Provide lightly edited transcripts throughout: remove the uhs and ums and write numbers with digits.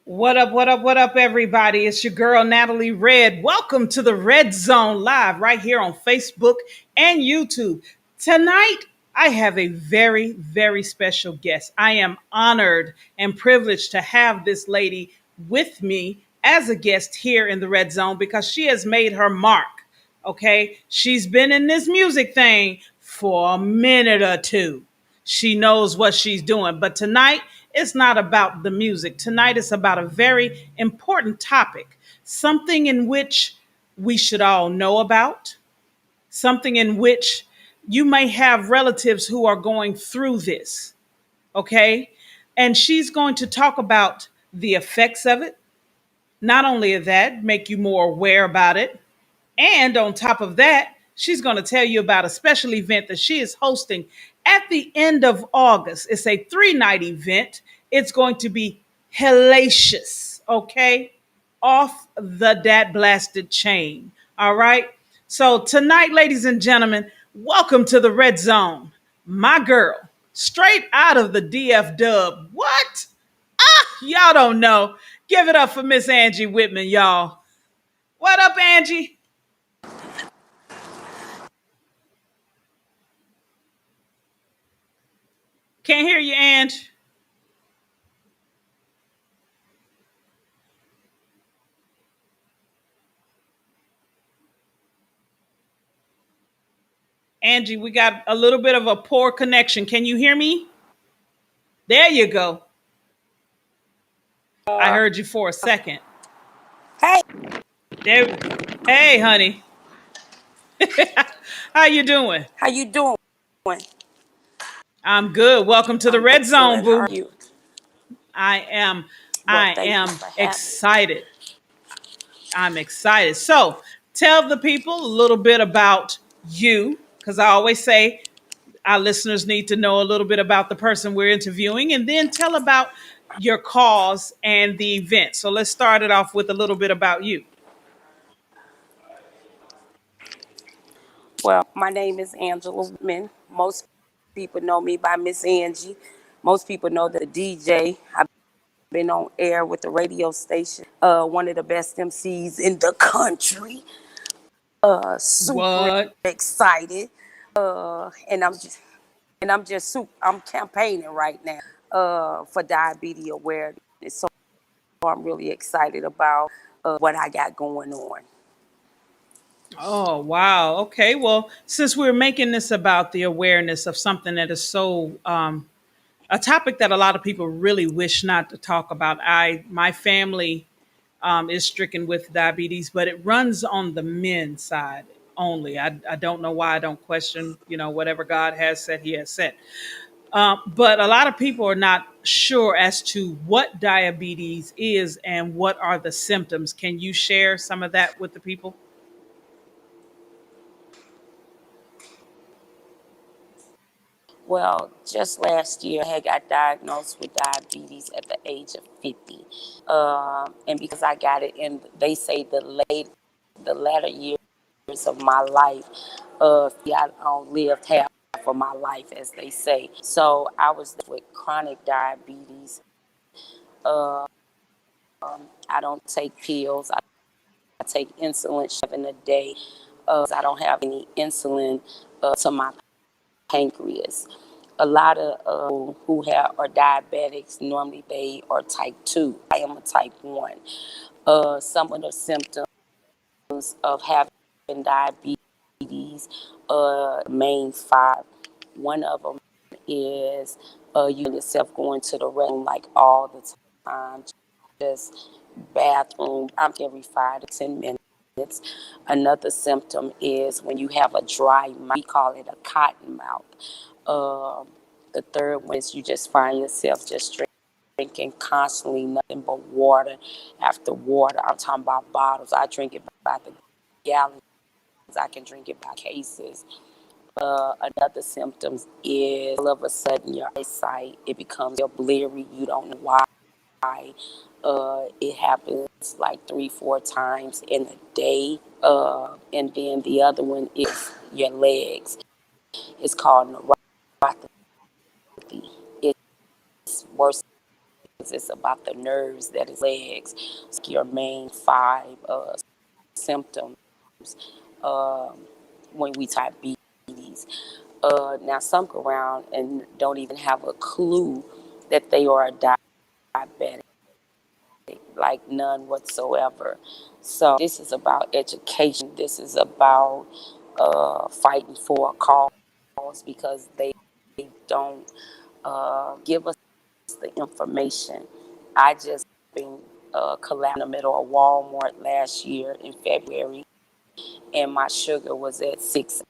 What up, what up, what up, everybody? It's your girl, Natalie Red. Welcome to the Red Zone Live right here on Facebook and YouTube. Tonight, I have a very, very special guest. I am honored and privileged to have this lady with me as a guest here in the Red Zone because she has made her mark. Okay. She's been in this music thing for a minute or two. She knows what she's doing. But tonight, it's not about the music. Tonight, it's about a very important topic, something in which we should all know about, something in which you may have relatives who are going through this. Okay. And she's going to talk about the effects of it. Not only that, make you more aware about it, and on top of that, she's going to tell you about a special event that she is hosting at the end of August. It's a 3 night event. It's going to be hellacious, okay? Off the dat blasted chain. All right. So tonight, ladies and gentlemen, welcome to the Red Zone. My girl, straight out of the DF Dub. What? Y'all don't know. Give it up for Miss Angie Whitman, y'all. What up, Angie? Can't hear you, Ange. Angie, we got a little bit of a poor connection. Can you hear me? There you go. I heard you for a second. Hey, There. Hey, honey. How you doing? how you doing? I'm good. Welcome to the I'm Red Zone, excellent. How are boo. you? I am. Well, I thank you am for having me. excited. I'm excited. So, tell the people a little bit about you, because I always say our listeners need to know a little bit about the person we're interviewing, and then tell about your cause and the event. So let's start it off with a little bit about you. Well, my name is Angela Whitman. Most people know me by Miss Angie. Most people know the DJ. I've been on air with the radio station. One of the best MCs in the country. Super What? excited. I'm campaigning right now for diabetes awareness. So I'm really excited about what I got going on. Oh, wow. Okay. Well, since we're making this about the awareness of something that is so a topic that a lot of people really wish not to talk about. My family is stricken with diabetes, but it runs on the men's side only. I don't know why. I don't question, whatever God has said, He has said. But a lot of people are not sure as to what diabetes is and what are the symptoms. Can you share some of that with the people? Well, just last year, I had got diagnosed with diabetes at the age of 50. And because I got it in, they say the latter years of my life, I don't lived half of my life, as they say. So I was with chronic diabetes. Uh, I don't take pills. I take insulin 7 a day. I don't have any insulin to my pancreas. A lot of who are diabetics, normally they are type 2. I am a type 1. Some of the symptoms of having diabetes, main five. One of them is you yourself going to the restroom like all the time, just bathroom every 5 to 10 minutes. Another symptom is when you have a dry mouth. We call it a cotton mouth. Um, the third one is you just find yourself just drinking constantly nothing but water after water. I'm talking about bottles. I drink it by the gallons. I can drink it by cases. Another symptom is all of a sudden your eyesight, it becomes your bleary. You don't know why. It happens like 3, 4 times in a day. And then the other one is your legs. It's called neuropathy. It's worse it's about the nerves that is legs. So your main five symptoms um, when we type diabetes. Now some go around and don't even have a clue that they are diabetic, like none whatsoever. So this is about education. This is about fighting for a cause because they don't give us the information. I just been collapsed in the middle of Walmart last year in February, and my sugar was at 6.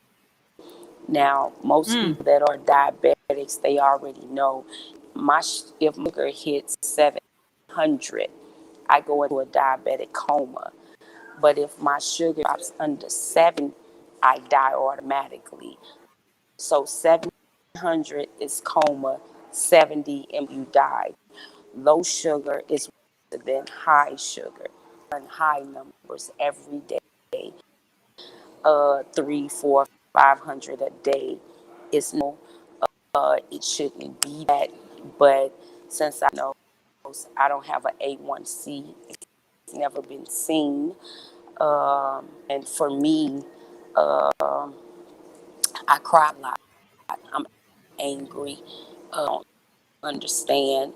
Now, most Mm, people that are diabetics, they already know if my sugar hits 700, I go into a diabetic coma. But if my sugar drops under 7, I die automatically. So 700 is coma, 70 and you die. Low sugar is worse than high sugar. And high numbers every day, 3, 4, 500 a day. It's no, it shouldn't be that. But since I know I don't have an A1C, it's never been seen. And for me, I cry a lot. I'm angry. Don't understand.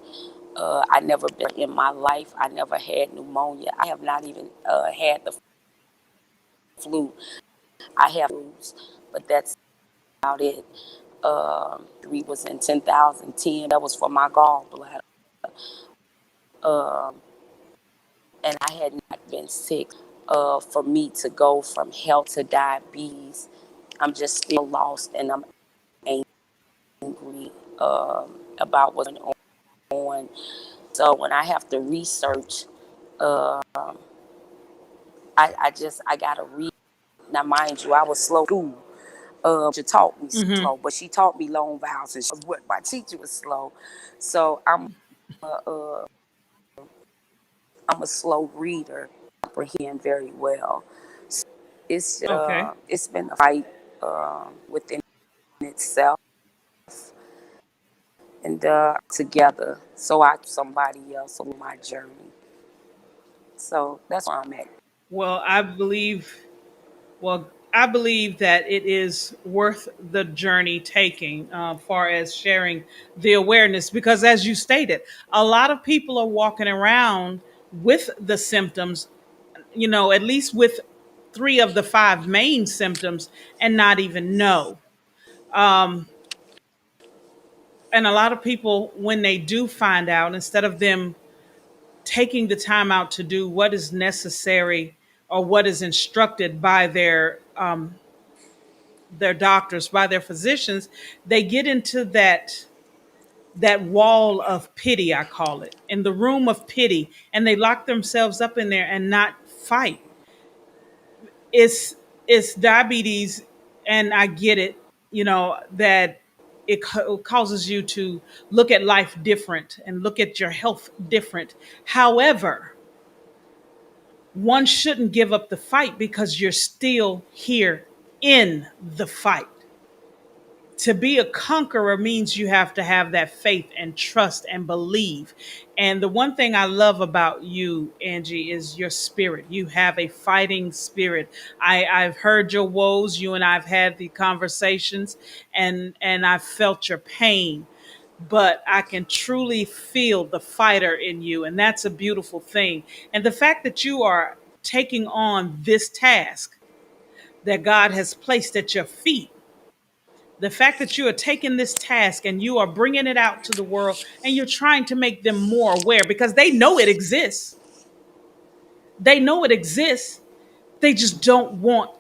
I never been in my life. I never had pneumonia. I have not even had the flu. I have flus, but that's about it. We was in 10,010. That was for my gallbladder, um, and I had not been sick. For me to go from health to diabetes, I'm just still lost, and I'm angry about what's going on. So when I have to research, uh, I gotta read. Now, mind you, I was slow too. She taught me mm-hmm. slow, but she taught me long vowels, and she was what my teacher was slow. So a, uh, I'm a slow reader, comprehend very well. So Okay. it's been a fight within itself, and together, so I somebody else on my journey. So that's where I'm at. Well, I believe that it is worth the journey taking, far as sharing the awareness, because as you stated, a lot of people are walking around with the symptoms, at least with three of the five main symptoms, and not even know. And a lot of people, when they do find out, instead of them taking the time out to do what is necessary or what is instructed by their doctors, by their physicians, they get into that wall of pity, I call it, in the room of pity, and they lock themselves up in there and not fight. It's diabetes, and I get it, that it causes you to look at life different and look at your health different. However, one shouldn't give up the fight because you're still here in the fight. To be a conqueror means you have to have that faith and trust and believe. And the one thing I love about you, Angie, is your spirit. You have a fighting spirit. I've heard your woes. You and I've had the conversations, and I've felt your pain. But I can truly feel the fighter in you, and that's a beautiful thing. And the fact that you are taking on this task that God has placed at your feet, the fact that you are taking this task and you are bringing it out to the world, and you're trying to make them more aware, because they know it exists. They know it exists. They just don't want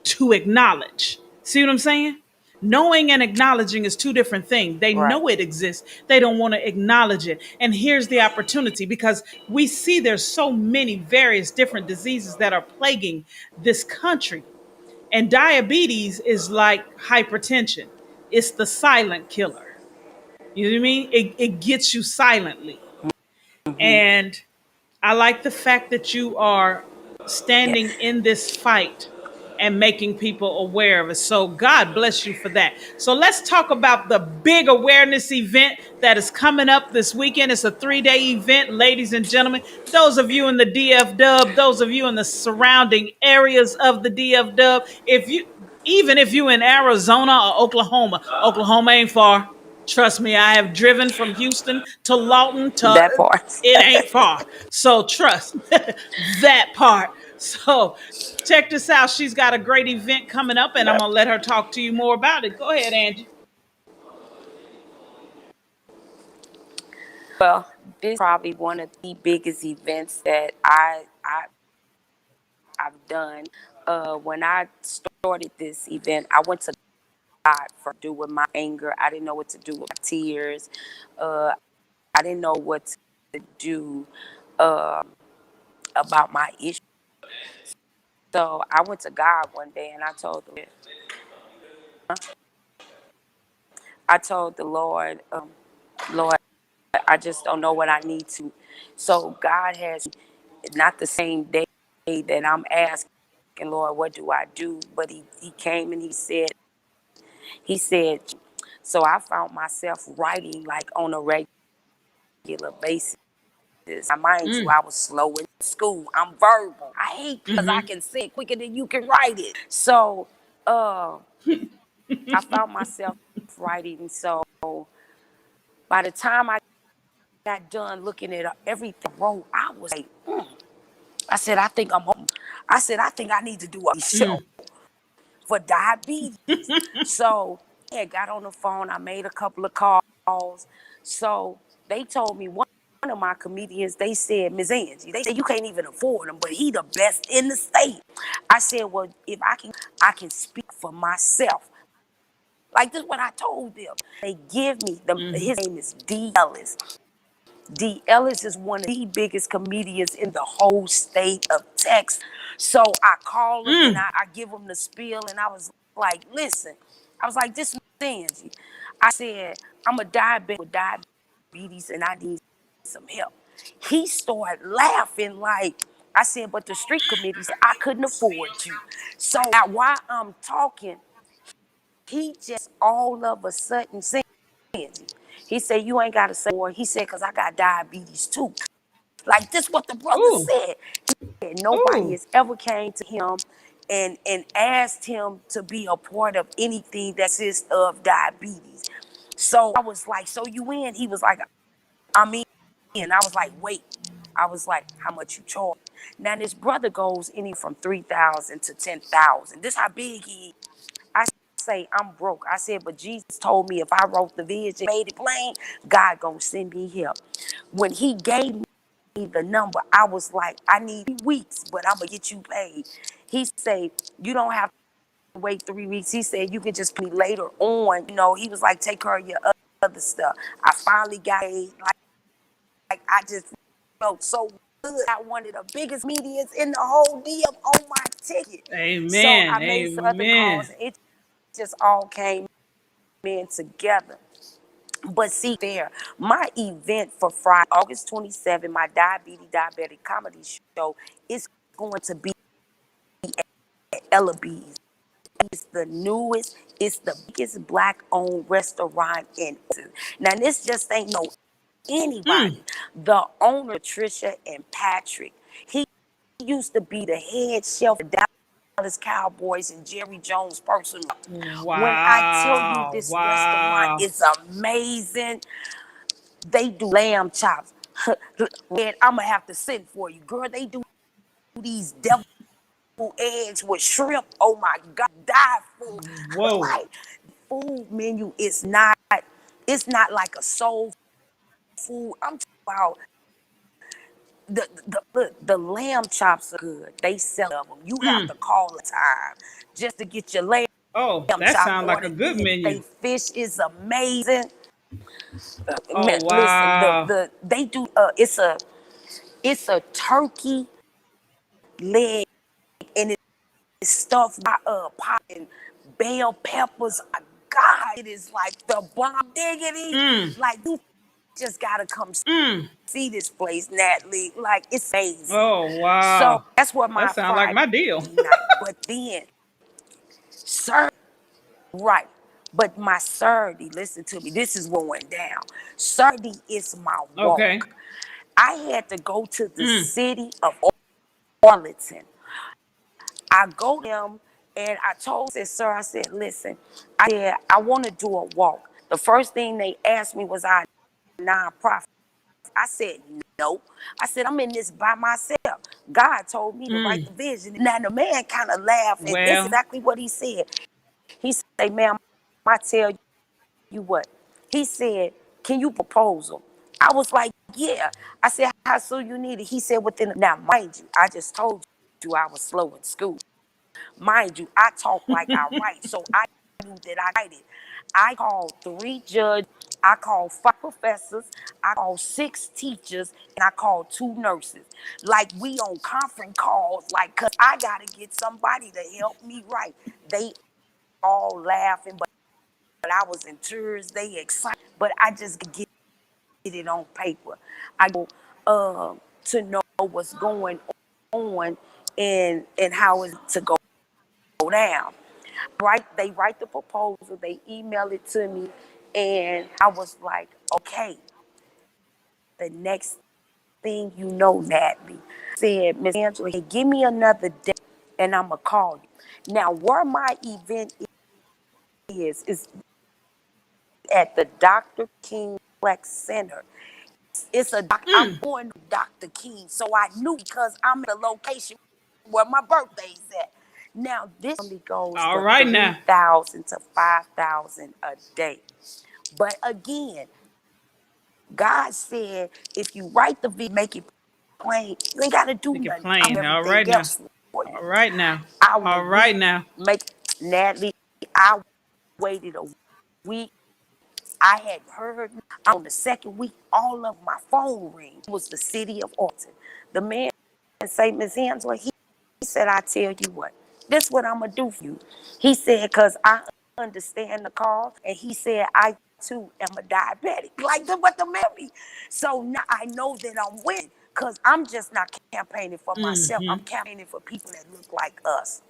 to acknowledge. See what I'm saying? Knowing and acknowledging is two different things. They Right. know it exists. They don't want to acknowledge it. And here's the opportunity, because we see there's so many various different diseases that are plaguing this country. And diabetes is like hypertension. It's the silent killer. You know what I mean? It gets you silently. Hmm. And I like the fact that you are standing Yes. in this fight and making people aware of it. So God bless you for that. So let's talk about the big awareness event that is coming up this weekend. It's a 3-day event, ladies and gentlemen. Those of you in the DF Dub, those of you in the surrounding areas of the DF Dub, if you even if you in Arizona or Oklahoma, Oklahoma ain't far. Trust me, I have driven from Houston to Lawton to That part. it ain't far. So trust that part. So check this out. She's got a great event coming up, and I'm That, gonna let her talk to you more about it. Go ahead, Angie. well, this is probably one of the biggest events that I've done. When I started this event, I went to God for doing my anger. I didn't know what to do with my tears. Uh, I didn't know what to do about my issue. So I went to God one day and I told the Lord, Lord, I just don't know what I need to. So God has not the same day that I'm asking, Lord, what do I do? But he came and he said, so I found myself writing like on a regular basis. I mind you, Mm, I was slow in school. I'm verbal. I hate because I mm-hmm, can say it quicker than you can write it. So uh, I found myself writing. So by the time I got done looking at everything I wrote, I was like, I said, I think I'm home. I said, I think I need to do a show mm, for diabetes. So I got on the phone. I made a couple of calls. So they told me one of my comedians, they said, Ms. Angie, they said you can't even afford him, but he the best in the state. I said, well, if I can speak for myself. Like this is what I told them. They give me mm-hmm, his name is D. Ellis. D. Ellis is one of the biggest comedians in the whole state of Texas. So I call him and mm, I give him the spiel, and I was like, listen, I was like, this is Angie. I said, I'm a diabetic with diabetes and I need some help. He started laughing like, I said, but the street committee said I couldn't afford you. So while I'm talking, he just all of a sudden said, he said, you ain't got to say more. He said, because I got diabetes too. Like this what the brother ooh, said. Nobody ooh, has ever came to him and asked him to be a part of anything that consists of diabetes. So I was like, so you in? He was like, I'm in. And I was like, wait. I was like, how much you charge? Now this brother goes any from 3,000 to 10,000. This how big he is. I say I'm broke. I said, but Jesus told me if I wrote the vision, made it plain, God gonna send me help. When he gave me the number, I was like, I need 3 weeks, but I'm gonna get you paid. He said, you don't have to wait 3 weeks. He said, you can just pay me later on. You know, he was like, take care of your other stuff. I finally got paid. Like I just felt so good. I one of the biggest medians in the whole DM on my ticket. So I amen, made some other calls, amen. and it just all came in together. But see there, my event for Friday, August 27th, my diabetic comedy show is going to be at Ella B's. It's the newest, it's the biggest black owned restaurant in. Now this just ain't no Mm, anybody. The owner, Tricia and Patrick, he used to be the head chef of Dallas Cowboys and Jerry Jones' personal. When I tell you wow, this restaurant wow. is amazing, they do lamb chops. Man, I'm gonna have to send for you, girl. They do these devil eggs with shrimp. Oh my God, die for. Whoa. Like food menu is not. It's not like a soul food. I'm talking about the lamb chops are good. They sell them. You have Mm. to call a time just to get your lamb Oh, that chop sounds like a ordered good in. They menu. fish is amazing. Oh, Man, listen, wow. they do. It's a turkey leg and it's stuffed by pot and bell peppers. My God, it is like the bomb diggity. Mm, Like you just gotta come mm. see this place, Natalie. Like it's amazing. Oh, So wow. that's what That my sounds like Friday my deal. night. But then Sir, right. But my Saturday, listen to me, this is going down. Saturday is my Okay. walk. I had to go to the Mm. city of Arlington. I go to them and I told said, sir, I said, listen, I said, I want to do a walk. The first thing they asked me was I nonprofit. I said, no. I said, I'm in this by myself. God told me to write Mm. the vision. Now the man kind of laughed, and this is Well. exactly what he said. He said, ma'am, I tell you what. He said, can you proposal? I was like, yeah. I said, how soon you need it? He said, within. Now, mind you, I just told you I was slow in school. Mind you, I talk like I write, so I knew that I write it. I called 3 judges, I called 5 professors, I called 6 teachers, and I called 2 nurses. Like we on conference calls, like, cause I gotta get somebody to help me write. They all laughing, but I was in tears. They excited, but I just get it on paper. I go to know what's going on and how it's to go down. Right? They write the proposal, they email it to me, and I was like, okay. The next thing you know, Natalie said, Miss Angela, hey, give me another day, and I'ma call you. Now, where my event is at the Dr. King Flex Center. It's a I'm Mm. going to Dr. King, so I knew because I'm at the location where my birthday's at. Now this only goes All for right now. 3,000 to 5,000 a day. But again, God said if you write the video, make it plain, you ain't gotta do Make it nothing. I'm plain. All right everything now. else for you. All right now. I All when right we now. make Natalie, I waited a week. I had heard on the second week, all of my phone rings. It was the city of Alton. The man say, Miss Angela, he said, I tell you what, this is what I'm going to do for you. He said, because I understand the call. And he said, I too am a diabetic. Like what the man be. So now I know that I'm winning because I'm just not campaigning for myself. I'm Mm-hmm. campaigning for people that look like us.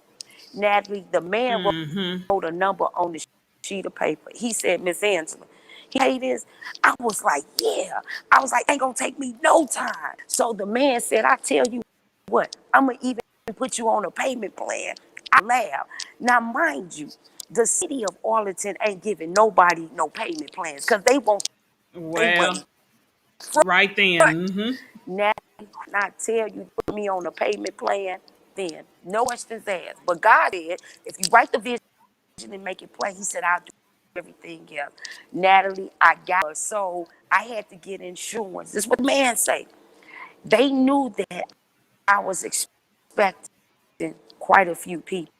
Natalie, the man Mm-hmm. wrote a number on the sheet of paper. He said, Miss Angela, he paid this. I was like, yeah. I was like, ain't gonna take me no time. So the man said, I tell you what, I'm gonna even put you on a payment plan. I laugh. Now, mind you, the city of Arlington ain't giving nobody no payment plans because they want they Well, money right front. then. Mm-hmm. Now, I tell you, put me on a payment plan, then no questions asked. But God said, if you write the vision and make it plain, He said, I'll do everything else. Natalie, I got her. So I had to get insurance. This is what the man say. They knew that I was expecting quite a few people.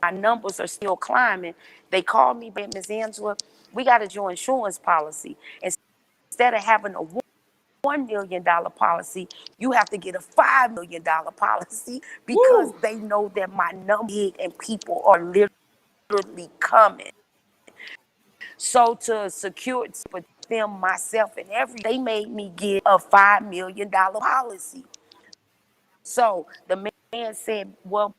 My numbers are still climbing. They called me back, Miss Angela, we got a joint insurance policy. Instead of having a $1 million policy, you have to get a $5 million policy because Woo. they know that my number is big and people are literally coming. So to secure for them, myself, and everything, they made me get a $5 million policy. So the man said, well,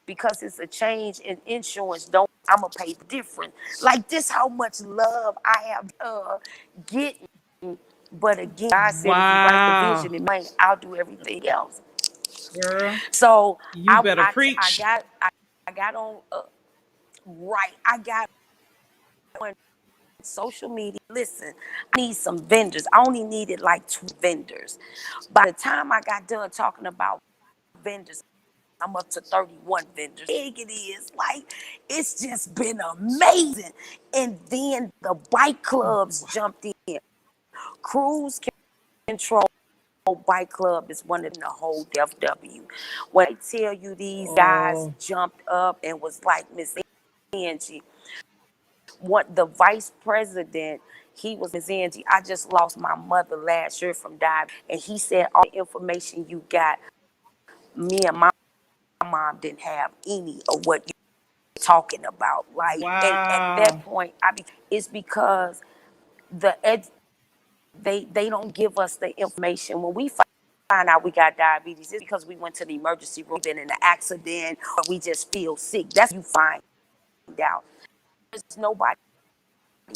because it's a change in insurance, don't I'm gonna pay the difference. Like this, how much love I have getting. But again, God said, if you write the Wow. vision in mind, I'll do everything else. Girl, So you better I preach. got I got on right. I got on social media. Listen, I need some vendors. I only needed like 2 vendors. By the time I got done talking about vendors, I'm up to 31 vendors. Big it is. Like, it's just been amazing. And then the bike clubs jumped in. Cruise Control Bike Club is one in the whole FW. When I tell you these guys Oh, jumped up and was like, Miss Angie, what the vice president, he was Miss Angie, I just lost my mother last year from diabetes. And he said, all the information you got, me and my mom didn't have any of what you're talking about. Like, and at that wow. point, it's because the they don't give us the information when we find out we got diabetes. It's because we went to the emergency room, been in an accident, or we just feel sick. That's when you find out. There's nobody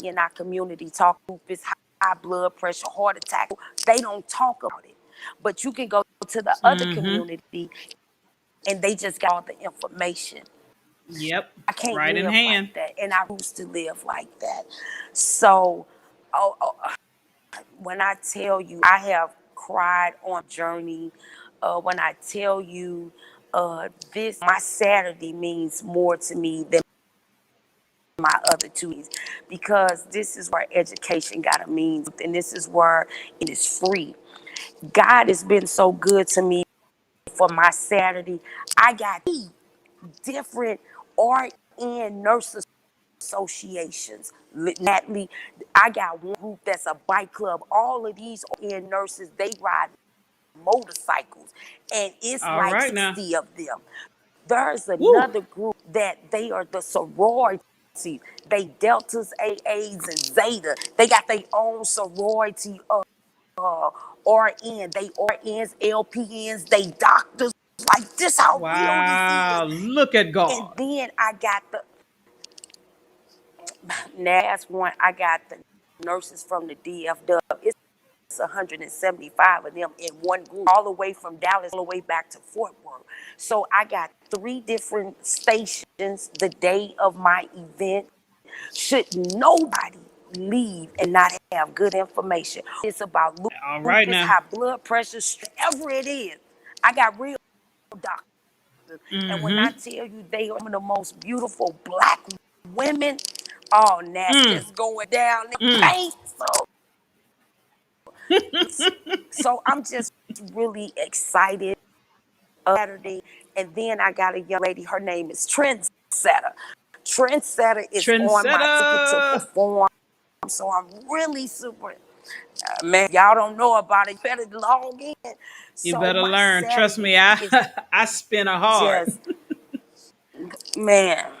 in our community talk lupus, high blood pressure, heart attack. They don't talk about it. But you can go to the other Mm-hmm. community and they just got all the information. Yep. I can't Right in live like hand. that, and I used to live like that. So, oh, when I tell you, I have cried on journey. When I tell you, this my Saturday means more to me than my other two days, because this is where education got a means, and this is where it is free. God has been so good to me. For my Saturday, I got different RN nurses associations. Natalie, I got one group that's a bike club. All of these RN nurses, they ride motorcycles, and it's All like right now. 60 of them. There's Woo. another group that they are the sorority. They Deltas, AAs, and Zeta. They got their own sorority RN. They RNs, LPNs, they doctors. Like, this how real this is. Wow. Look at And God. then I got the last one. I got the nurses from the DFW. It's 175 of them in one group, all the way from Dallas, all the way back to Fort Worth. So I got 3 different stations the day of my event. Should nobody leave and not have good information? It's about All right lupus, now. high blood pressure, whatever it is. I got real doctors. And when I Mm-hmm. tell you they are some of the most beautiful black women, oh, that's Mm. just going down the Mm. paint. So I'm just really excited. Saturday, and then I got a young lady. Her name is Trendsetter. Trendsetter is on my ticket to Trendsetter. perform. So I'm really super. Man, y'all don't know about it. You better log in. You So better my learn. Trust me, Saturday I is I spin a hard. just, man,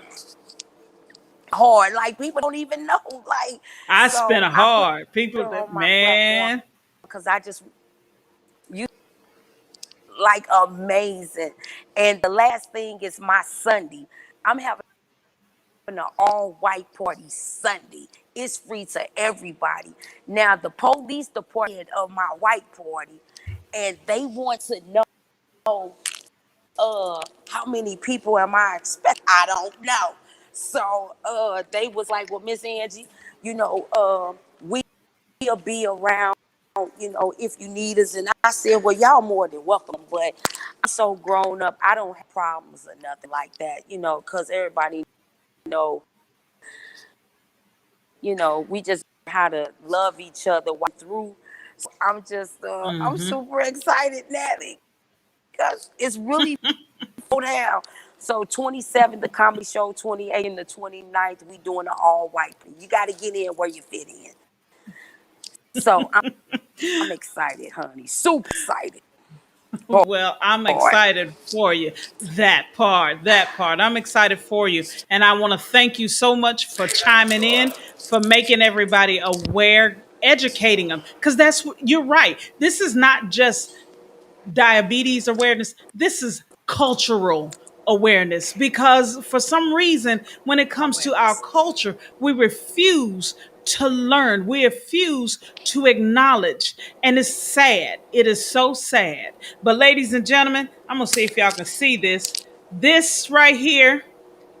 hard. Like, people don't even know. Like, I spin so a I put hard. People her that on my platform man. because I just, you like, amazing. And the last thing is my Sunday. I'm having an all-white party Sunday. It's free to everybody. Now the police department of my white party, and they want to know how many people am I expecting? I don't know. So they was like, well, Miss Angie, we'll be around, if you need us. And I said, well, y'all more than welcome, but I'm so grown up, I don't have problems or nothing like that, because everybody know, we just how to love each other while through. So I'm Mm-hmm. super excited, Natalie, because it's really go down. So 27th, the comedy show, 28th and the 29th, we doing an all white. You got to get in where you fit in. So I'm excited, honey. Super excited. Well, I'm Boy. excited for you. That part. I'm excited for you. And I want to thank you so much for chiming in, for making everybody aware, educating them. Because you're right. This is not just diabetes awareness. This is cultural awareness, because for some reason, when it comes to our Awareness. culture, we refuse to learn, we refuse to acknowledge, and it's sad. It is so sad. But ladies and gentlemen, I'm gonna see if y'all can see this. This right here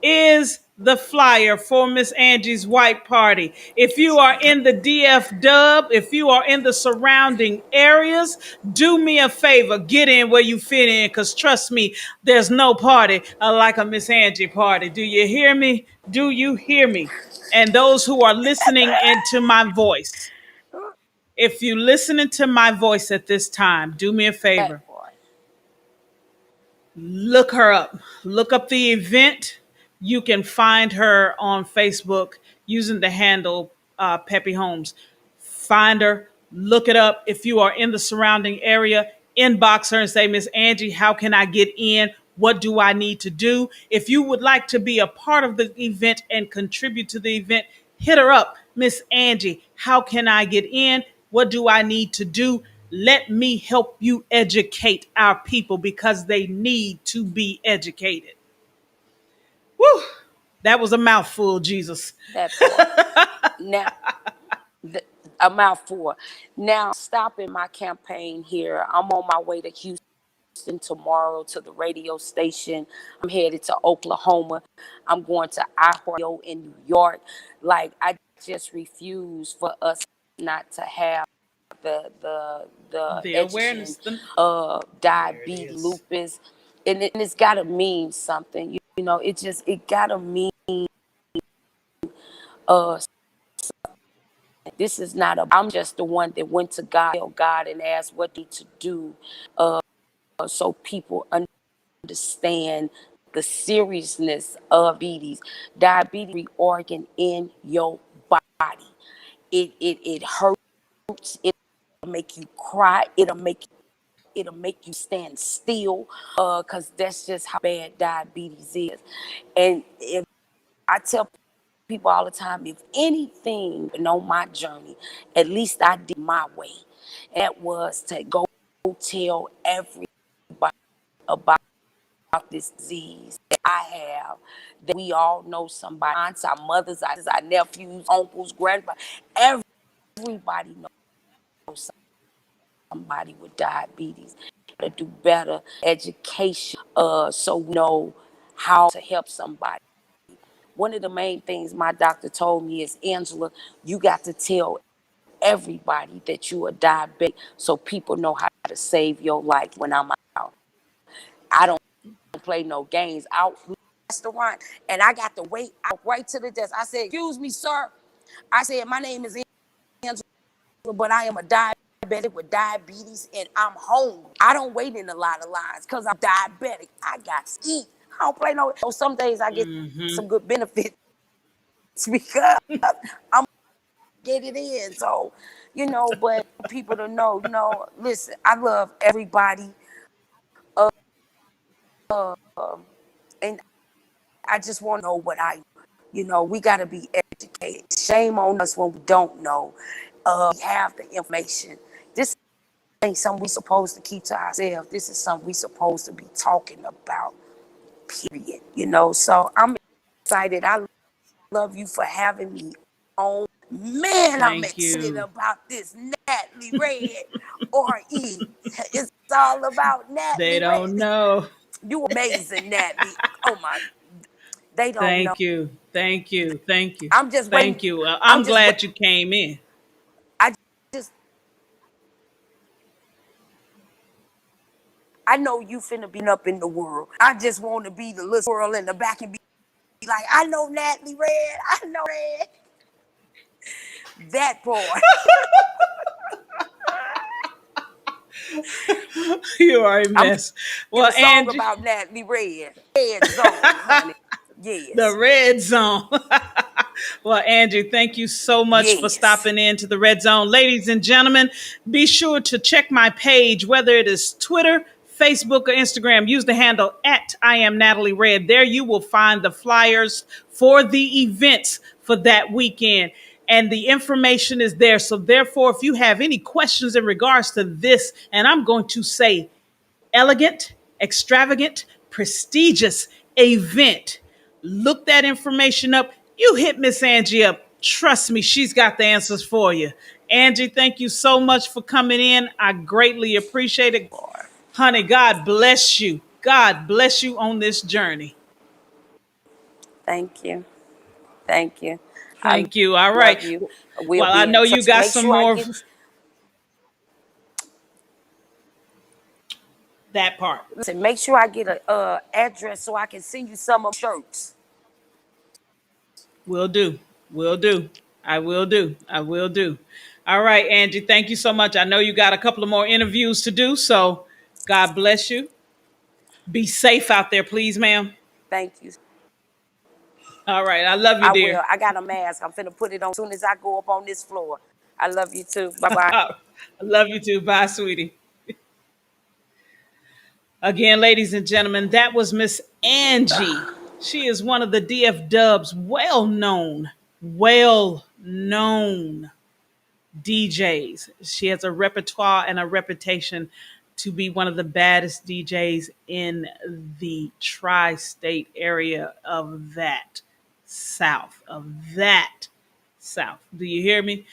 is the flyer for Miss Angie's White Party. If you are in the DF Dub, if you are in the surrounding areas, do me a favor, get in where you fit in, because trust me, there's no party like a Miss Angie party. Do you hear me? Do you hear me? And those who are listening into my voice, if you listening to my voice at this time, do me a favor, That part. look her up. Look up the event. You can find her on Facebook using the handle Peppy Holmes. Find her, look it up. If you are in the surrounding area, inbox her and say, Miss Angie, how can I get in? What do I need to do? If you would like to be a part of the event and contribute to the event, hit her up. Miss Angie, how can I get in? What do I need to do? Let me help you educate our people because they need to be educated. Woo! That was a mouthful, Jesus. That part. Now, the, a mouthful. Now, stopping my campaign here. I'm on my way to Houston tomorrow to the radio station. I'm headed to Oklahoma. I'm going to Ohio in New York. Like, I just refuse for us not to have the The education awareness. The, of there it diabetes, is. lupus, and it's got to mean something. You know, it got to mean uh this is not a. I'm just the one that went to God and asked what need to do, so people understand the seriousness of diabetes. Diabetes organ in your body. It hurts. It'll make you cry. It'll make you stand still. Cause that's just how bad diabetes is. And if I tell people all the time, if anything on my journey, at least I did my way. And that was to go tell everybody about this disease that I have, that we all know somebody, aunts, our mothers, our nephews, uncles, grandpa, everybody knows somebody with diabetes. To do better education, so we know how to help somebody. One of the main things my doctor told me is, Angela, you got to tell everybody that you are diabetic so people know how to save your life when I'm out. I don't play no games out restaurant, and I got to wait out right to the desk. I said, excuse me, sir. I said, my name is Angela, but I am a diabetic with diabetes and I'm hungry. I don't wait in a lot of lines because I'm diabetic. I got to eat. I don't play no. So some days I get some good benefits because I'm get it in. So, but people to know, listen, I love everybody. Uh, and I just want to know what we got to be educated. Shame on us when we don't know. We have the information. This ain't something we supposed to keep to ourselves. This is something we supposed to be talking about, period. So I'm excited. I love you for having me on. Man, I'm Thank excited you. about this Natalie Red RE. It's all about They Natalie don't Red. know. You amazing, Natalie. Oh my, they don't know. Thank you. Thank you. Thank you. I'm just waiting. Thank you. I'm I'm just glad you came in. I just I know you finna be up in the world. I just want to be the little girl in the back and be like, I know Natalie Red. I know Red. That part. You are a I'm mess. making Well, a song Angie, about Natalie Red. Red Zone, honey. the Yes. red zone. Well, Andrew, thank you so much for Yes. stopping into the red zone. Ladies and gentlemen, be sure to check my page, whether it is Twitter, Facebook, or Instagram. Use the handle at I am Natalie Red. There you will find the flyers for the events for that weekend. And the information is there. So, therefore, if you have any questions in regards to this, and I'm going to say elegant, extravagant, prestigious event. Look that information up. You hit Miss Angie up. Trust me, she's got the answers for you. Angie, thank you so much for coming in. I greatly appreciate it. Honey, God bless you. God bless you on this journey. Thank you. Thank you. I Thank you. All right. love you. We'll Well, I be in know you touch. got Make some sure I more of get that part. listen, make sure I get a address so I can send you some of shirts. Will do. Will do. I will do. I will do. All right, Angie, thank you so much. I know you got a couple of more interviews to do, so God bless you. Be safe out there, please, ma'am. Thank you. All right. I love you, I will. dear. I got a mask. I'm finna put it on as soon as I go up on this floor. I love you too. Bye bye. I love you too. Bye, sweetie. Again, ladies and gentlemen, that was Miss Angie. She is one of the DF Dub's well known DJs. She has a repertoire and a reputation to be one of the baddest DJs in the tri state area of that. south of that south. Do you hear me?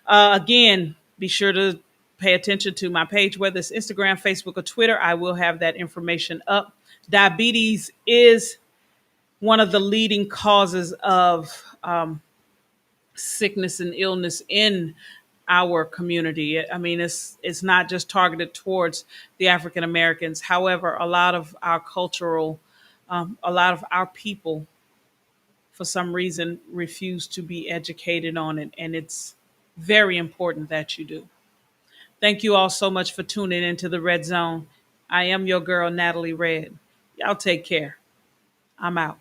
Again, be sure to pay attention to my page, whether it's Instagram, Facebook, or Twitter. I will have that information up. Diabetes is one of the leading causes of sickness and illness in our community. I mean, it's not just targeted towards the African Americans. However, a lot of our cultural, a lot of our people, for some reason, refuse to be educated on it, and it's very important that you do. Thank you all so much for tuning into the Red Zone. I am your girl, Natalie Red. Y'all take care. I'm out.